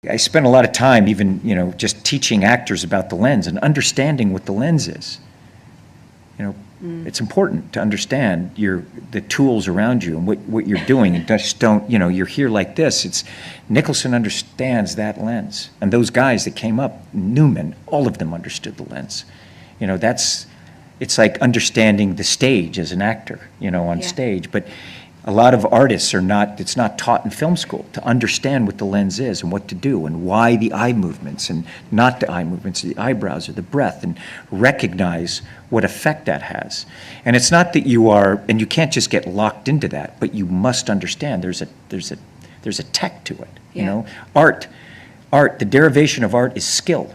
I spent a lot of time even, just teaching actors about the lens and understanding what the lens is. It's important to understand the tools around you and what you're doing, and just don't, you're here like this. Nicholson understands that lens. And those guys that came up, Newman, all of them understood the lens. It's like understanding the stage as an actor, on stage. But a lot of artists it's not taught in film school to understand what the lens is and what to do and why the eye movements and not the eye movements, the eyebrows or the breath, and recognize what effect that has. And it's not that and you can't just get locked into that, but you must understand there's a tech to it, Art, the derivation of art is skill.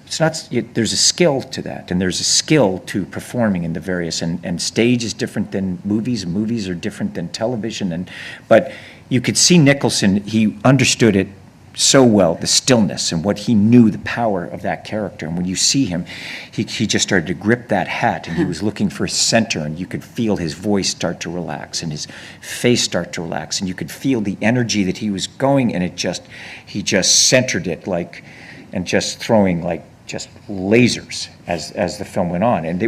It's not, there's a skill to that, and there's a skill to performing in the various, and stage is different than movies, and movies are different than television, but you could see Nicholson, he understood it so well, the stillness, and what he knew, the power of that character. And when you see him, he just started to grip that hat, and he was looking for a center, and you could feel his voice start to relax, and his face start to relax, and you could feel the energy that he was going, and he just centered it and just throwing just lasers as the film went on. And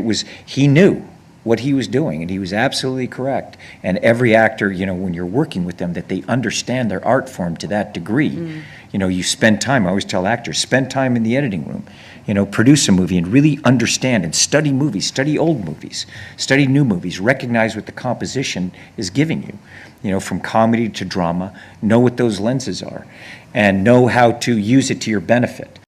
he knew what he was doing, and he was absolutely correct. And every actor, when you're working with them, that they understand their art form to that degree. You spend time, I always tell actors, spend time in the editing room, produce a movie and really understand and study movies, study old movies, study new movies, recognize what the composition is giving you, from comedy to drama, know what those lenses are, and know how to use it to your benefit.